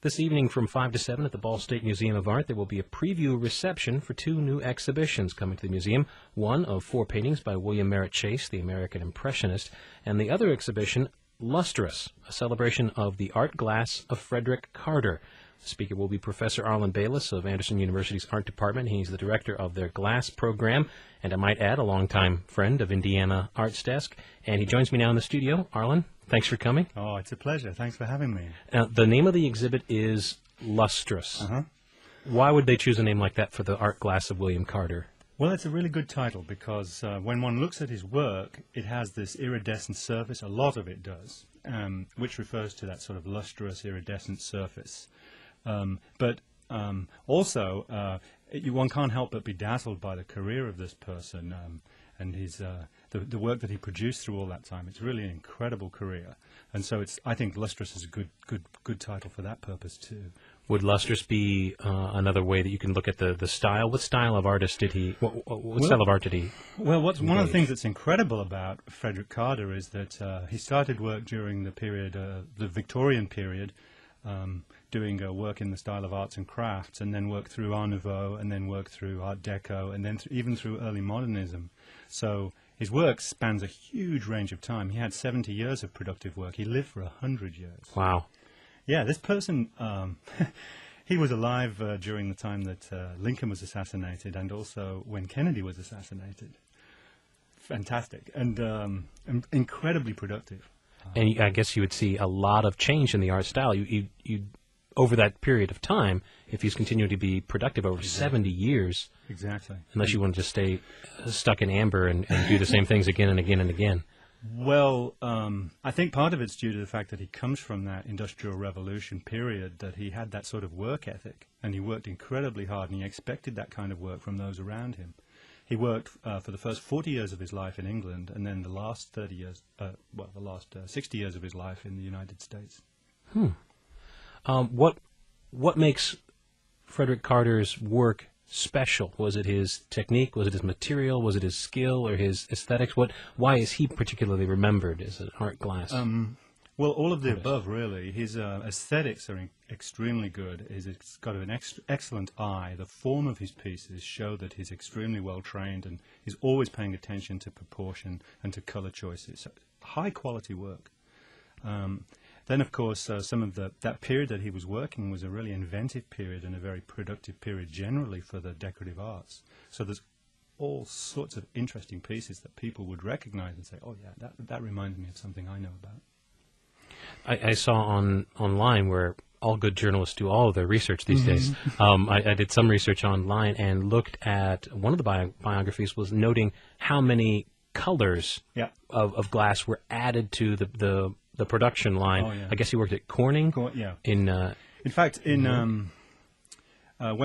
This evening from 5 to 7 at the Ball State Museum of Art, there will be a preview reception for 2 new exhibitions coming to the museum. One of 4 paintings by William Merritt Chase, the American Impressionist, and the other exhibition, Lustrous, a celebration of the art glass of Frederick Carter. The speaker will be Professor Arlen Bayless of Anderson University's Art Department. He's the director of their glass program, and I might add, a longtime friend of Indiana ArtsDesk. And he joins me now in the studio. Arlen, thanks for coming. Oh, it's a pleasure. Thanks for having me. The name of the exhibit is Lustrous. Why would they choose a name like that for the art glass of William Carter? Well, it's a really good title because when one looks at his work, it has this iridescent surface. A lot of it does, which refers to that sort of lustrous, iridescent surface. But also, one can't help but be dazzled by the career of this person and his the work that he produced through all that time. It's really an incredible career, and so I think Lustrous is a good title for that purpose too. Would Lustrous be another way that you can look at the style? What style of artist did he? What style of art did he? Well, one of the things that's incredible about Frederick Carter is that he started work during the period, the Victorian period. Doing work in the style of arts and crafts, and then worked through Art Nouveau, and then worked through Art Deco, and then even through early modernism. So his work spans a huge range of time. He had 70 years of productive work. He lived for 100 years. Wow. Yeah, this person, he was alive during the time that Lincoln was assassinated, and also when Kennedy was assassinated. Fantastic, and incredibly productive. And I guess you would see a lot of change in the art style. You over that period of time, if he's continuing to be productive over 70 years. Exactly. Unless you want to just stay stuck in amber and do the same things again and again and again. Well, I think part of it's due to the fact that he comes from that Industrial Revolution period, that he had that sort of work ethic, and he worked incredibly hard, and he expected that kind of work from those around him. He worked for the first 40 years of his life in England, and then the last 30 years, the last 60 years of his life in the United States. What makes Frederick Carter's work special? Was it his technique? Was it his material? Was it his skill or his aesthetics? Why is he particularly remembered as an art glass? Well, all of the above, really. His aesthetics are extremely good. He's got an excellent eye. The form of his pieces show that he's extremely well trained, and he's always paying attention to proportion and to color choices. So, high quality work. Then, of course, some of that period that he was working was a really inventive period and a very productive period generally for the decorative arts. So there's all sorts of interesting pieces that people would recognize and say, oh, yeah, that reminds me of something I know about. I saw online where all good journalists do all of their research these days. I did some research online and looked at one of the biographies was noting how many colors of glass were added to the production line. Oh, yeah. I guess he worked at Corning. In fact, when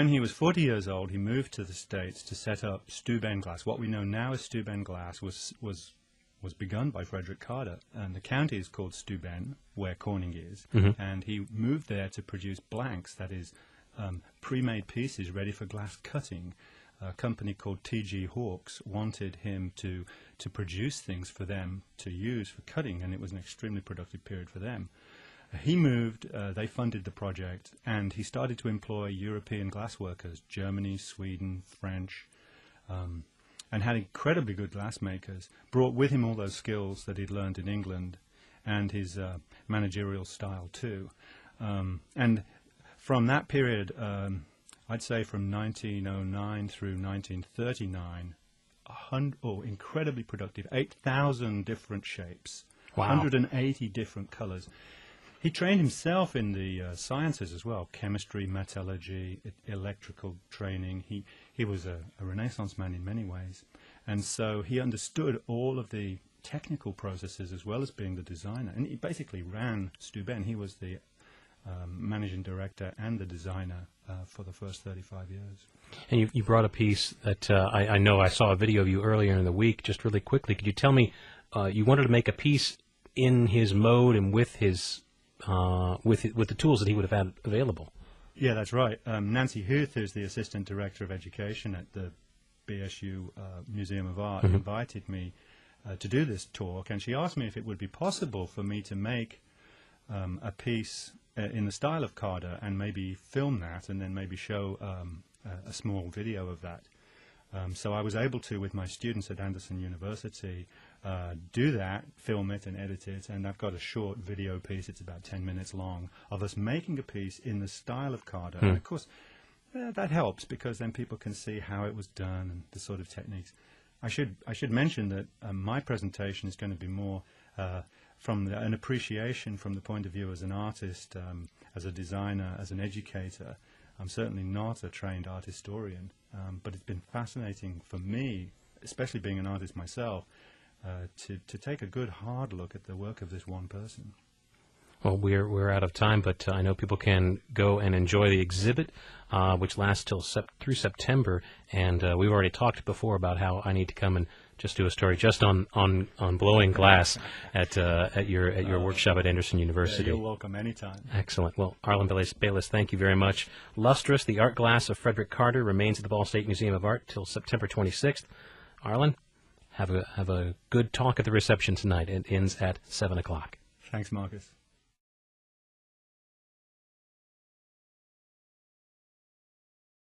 he was 40 years old, he moved to the States to set up Steuben glass. What we know now as Steuben glass was begun by Frederick Carter, and the county is called Steuben, where Corning is, and he moved there to produce blanks, that is, pre-made pieces ready for glass cutting. A company called T.G. Hawkes wanted him to produce things for them to use for cutting, and it was an extremely productive period for them. He moved, they funded the project, and he started to employ European glass workers, Germany, Sweden, French, and had incredibly good glass makers, brought with him all those skills that he'd learned in England and his managerial style too. And from that period, I'd say from 1909 through 1939, incredibly productive, 8,000 different shapes, 180 different colors. He trained himself in the sciences as well, chemistry, metallurgy, electrical training. He was a Renaissance man in many ways. And so he understood all of the technical processes as well as being the designer. And he basically ran Steuben. He was the managing director and the designer for the first 35 years. And you brought a piece that I know I saw a video of you earlier in the week. Just really quickly, could you tell me, you wanted to make a piece in his mode and with his with the tools that he would have had available? Yeah, that's right. Nancy Huth, who's the Assistant Director of Education at the BSU Museum of Art, invited me to do this talk, and she asked me if it would be possible for me to make a piece in the style of Carter and maybe film that and then maybe show a small video of that. So I was able to, with my students at Anderson University, do that, film it and edit it, and I've got a short video piece, it's about 10 minutes long, of us making a piece in the style of Carter. And of course, that helps because then people can see how it was done and the sort of techniques. I should mention that my presentation is going to be more from an appreciation from the point of view as an artist, as a designer, as an educator. I'm certainly not a trained art historian, but it's been fascinating for me, especially being an artist myself, to take a good hard look at the work of this one person. Well, we're out of time, but I know people can go and enjoy the exhibit, which lasts through September. And we've already talked before about how I need to come and just do a story just on blowing glass at your workshop at Anderson University. Yeah, you're welcome anytime. Excellent. Well, Arlen Bayless, thank you very much. Lustrous, the art glass of Frederick Carter remains at the Ball State Museum of Art till September 26th. Arlen, have a good talk at the reception tonight. It ends at 7 o'clock. Thanks, Marcus.